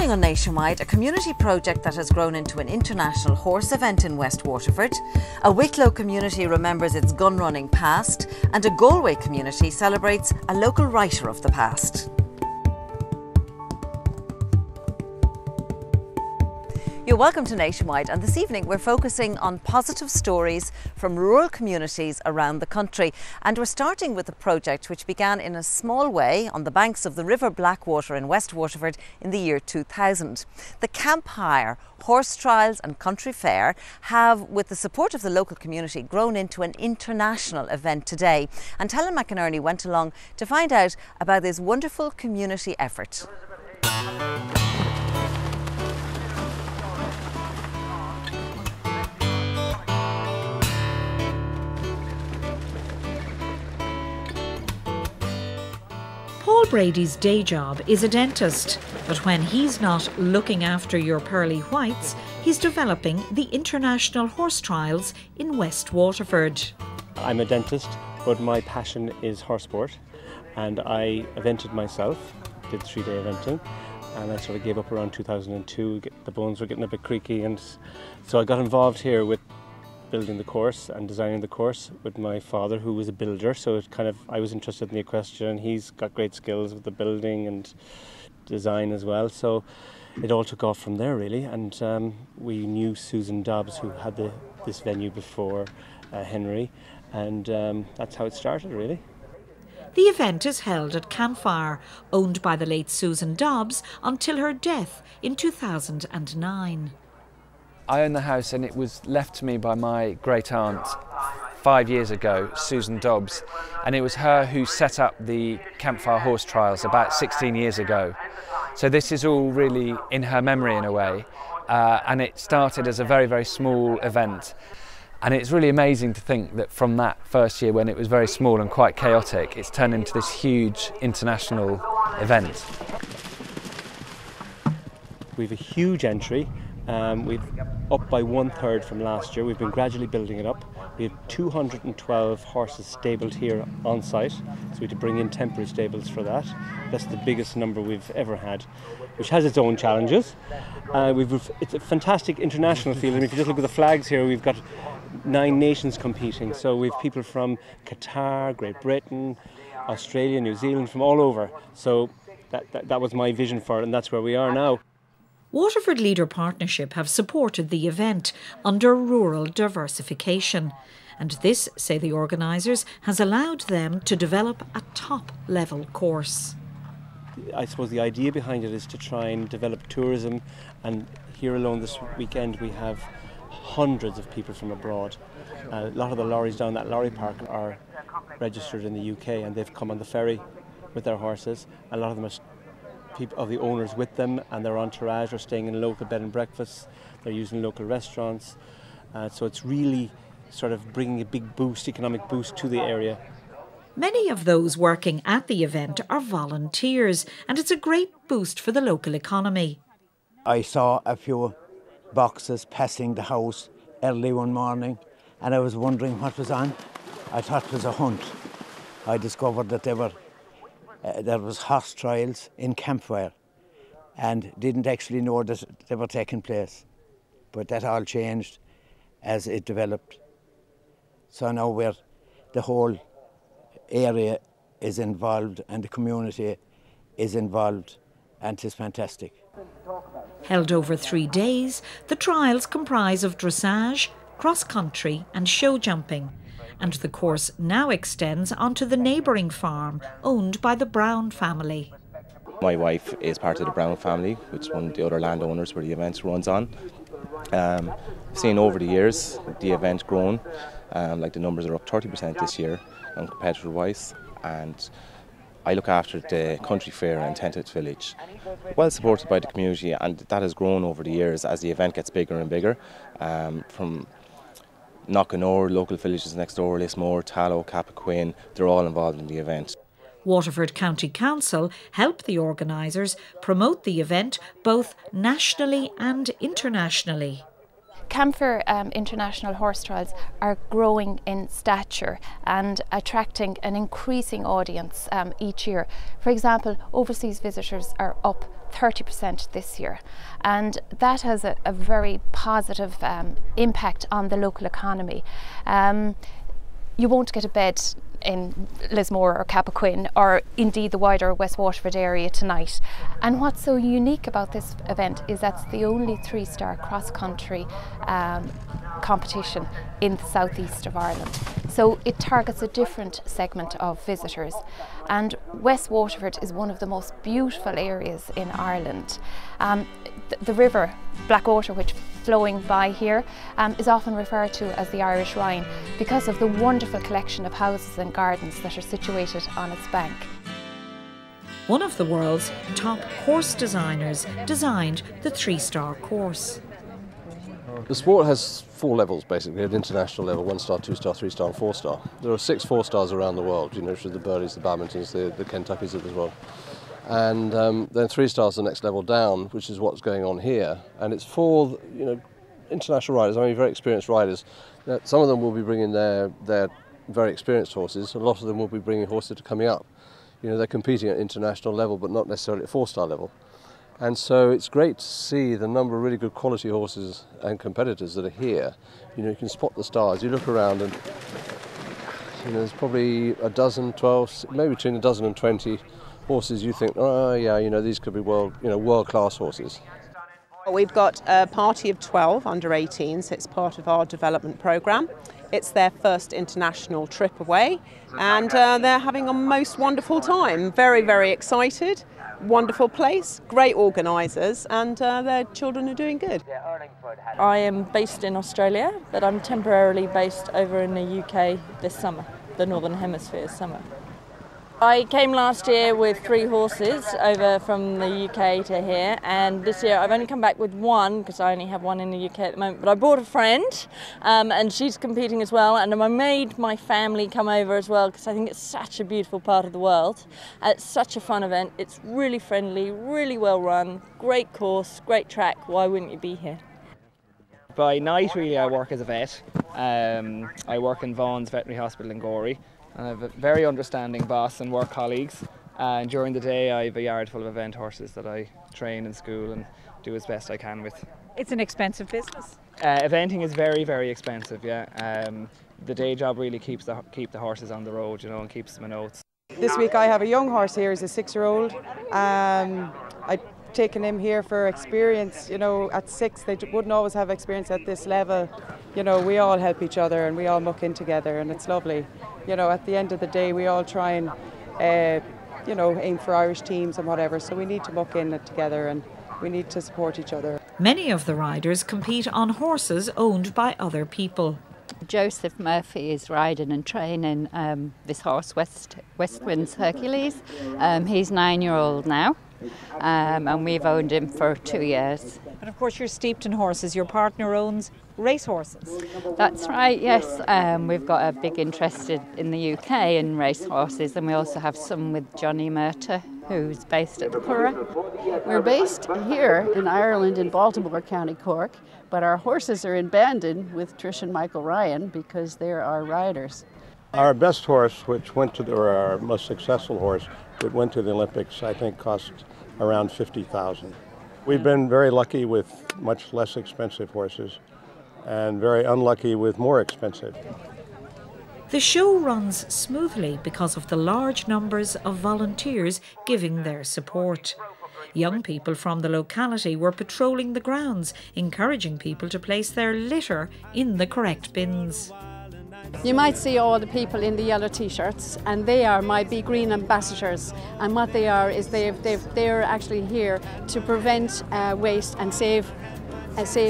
morning on Nationwide, a community project that has grown into an international horse event in West Waterford. A Wicklow community remembers its gun running past, and a Galway community celebrates a local writer of the past. You're welcome to Nationwide, and this evening we're focusing on positive stories from rural communities around the country. And we're starting with a project which began in a small way on the banks of the River Blackwater in West Waterford in the year 2000. The Camphire horse trials and country fair have, with the support of the local community, grown into an international event today. And Helen McInerney went along to find out about this wonderful community effort. Paul Brady's day job is a dentist, but when he's not looking after your pearly whites, he's developing the international horse trials in West Waterford. I'm a dentist, but my passion is horse sport, and I evented myself, did 3-day eventing, and I sort of gave up around 2002. The bones were getting a bit creaky, and so I got involved here with building the course and designing the course with my father, who was a builder. So it kind of, I was interested in the equestrian. He's got great skills with the building and design as well. So it all took off from there, really. And we knew Susan Dobbs, who had this venue before Henry, and that's how it started, really. The event is held at Camphire, owned by the late Susan Dobbs until her death in 2009. I own the house, and it was left to me by my great aunt 5 years ago, Susan Dobbs, and it was her who set up the Camphire horse trials about 16 years ago. So this is all really in her memory in a way, and it started as a very, very small event. And it's really amazing to think that from that first year, when it was very small and quite chaotic, it's turned into this huge international event. We have a huge entry. We've up by 1/3 from last year. We've been gradually building it up. We have 212 horses stabled here on site, so we had to bring in temporary stables for that. That's the biggest number we've ever had, which has its own challenges. It's a fantastic international field, and if you just look at the flags here, we've got 9 nations competing. So we have people from Qatar, Great Britain, Australia, New Zealand, from all over. So that was my vision for it, and that's where we are now. Waterford Leader Partnership have supported the event under rural diversification, and this, say the organisers, has allowed them to develop a top-level course. I suppose the idea behind it is to try and develop tourism, and here alone this weekend we have hundreds of people from abroad. A lot of the lorries down that lorry park are registered in the UK, and they've come on the ferry with their horses. A lot of them are people of the owners with them, and their entourage are staying in local bed and breakfasts. They're using local restaurants, so it's really sort of bringing a big boost, economic boost to the area. Many of those working at the event are volunteers, and it's a great boost for the local economy. I saw a few boxes passing the house early one morning, and I was wondering what was on. I thought it was a hunt. I discovered that there was horse trials in Camphire, and didn't actually know that they were taking place. But that all changed as it developed. So now the whole area is involved and the community is involved, and it's fantastic. Held over 3 days, the trials comprise of dressage, cross-country and show jumping. And the course now extends onto the neighbouring farm owned by the Brown family. My wife is part of the Brown family, which is one of the other landowners where the event runs on. Seeing over the years the event grown, like the numbers are up 30% this year on competitor wise, and I look after the country fair in Tented Village. Well supported by the community, and that has grown over the years as the event gets bigger and bigger. From Knockanore, local villages next door, Lismore, Tallow, Cappoquin, they're all involved in the event. Waterford County Council help the organisers promote the event both nationally and internationally. Camphire international horse trials are growing in stature and attracting an increasing audience each year. For example, overseas visitors are up 30% this year, and that has a very positive impact on the local economy. You won't get a bed in Lismore or Cappoquin or indeed the wider West Waterford area tonight. And what's so unique about this event is that's the only 3-star cross-country competition in the southeast of Ireland. So it targets a different segment of visitors, and West Waterford is one of the most beautiful areas in Ireland. The river Blackwater, which flowing by here, is often referred to as the Irish Rhine because of the wonderful collection of houses and gardens that are situated on its bank. One of the world's top course designers designed the 3-star course. The sport has 4 levels basically, at international level: 1-star, 2-star, 3-star and 4-star. There are 6 4-stars around the world, you know, the Burleys, the Badmintons, the Kentuckys of this world. And then 3-stars the next level down, which is what's going on here. And it's for, you know, international riders, I mean very experienced riders. Some of them will be bringing their very experienced horses, a lot of them will be bringing horses that are coming up. You know, they're competing at international level, but not necessarily at 4-star level. And so it's great to see the number of really good quality horses and competitors that are here. You know, you can spot the stars. You look around and, you know, there's probably a dozen, 12, maybe between a dozen and 20 horses you think, oh yeah, you know, these could be world-class horses. We've got a party of 12 under 18s. It's part of our development programme. It's their first international trip away, and they're having a most wonderful time. Very, very excited. Wonderful place, great organisers, and their children are doing good. I am based in Australia, but I'm temporarily based over in the UK this summer, the Northern Hemisphere summer. I came last year with 3 horses over from the UK to here, and this year I've only come back with 1 because I only have 1 in the UK at the moment, but I brought a friend and she's competing as well, and I made my family come over as well because I think it's such a beautiful part of the world. It's such a fun event, it's really friendly, really well run, great course, great track. Why wouldn't you be here? By night really I work as a vet. I work in Vaughan's Veterinary Hospital in Gorey. I have a very understanding boss and work colleagues, and during the day I have a yard full of event horses that I train in school and do as best I can with. It's an expensive business. Eventing is very, very expensive, yeah. The day job really keeps the horses on the road, you know, and keeps them in oats. This week I have a young horse here, he's a 6-year-old. I've taken him here for experience, you know, at 6 they wouldn't always have experience at this level. You know, we all help each other and we all muck in together, and it's lovely. You know, at the end of the day we all try and, you know, aim for Irish teams and whatever, so we need to muck in together and we need to support each other. Many of the riders compete on horses owned by other people. Joseph Murphy is riding and training this horse, West Wind's Hercules. He's 9-year-old now, and we've owned him for 2 years. And of course you're steeped in horses, your partner owns race horses. That's right, yes. We've got a big interest in the UK in race horses, and we also have some with Johnny Murtagh, who's based at the Curragh. We're based here in Ireland in Baltimore, County Cork, but our horses are in Bandon with Trish and Michael Ryan because they're our riders. Our best horse, or our most successful horse, that went to the Olympics, I think cost around $50,000. We've been very lucky with much less expensive horses and very unlucky with more expensive. The show runs smoothly because of the large numbers of volunteers giving their support. Young people from the locality were patrolling the grounds, encouraging people to place their litter in the correct bins. You might see all the people in the yellow t-shirts, and they are my Be Green ambassadors, and what they are is they're actually here to prevent waste and save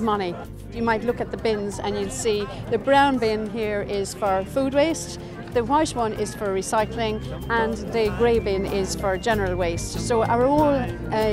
money. You might look at the bins and you'll see the brown bin here is for food waste, the white one is for recycling, and the grey bin is for general waste. So our whole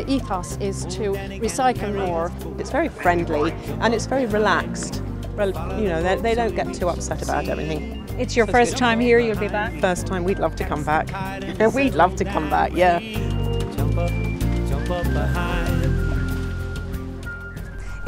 ethos is to recycle more. It's very friendly and it's very relaxed. Well, you know, they don't get too upset about everything. It's your first time here, you'll be back? First time, we'd love to come back. We'd love to come back, yeah.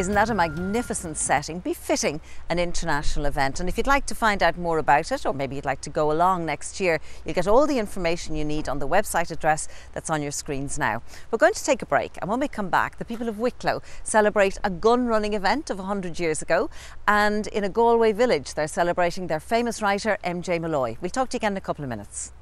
Isn't that a magnificent setting, befitting an international event? And if you'd like to find out more about it, or maybe you'd like to go along next year, you'll get all the information you need on the website address that's on your screens now. We're going to take a break, and when we come back, the people of Wicklow celebrate a gun running event of 100 years ago, and in a Galway village they're celebrating their famous writer MJ Malloy. We'll talk to you again in a couple of minutes.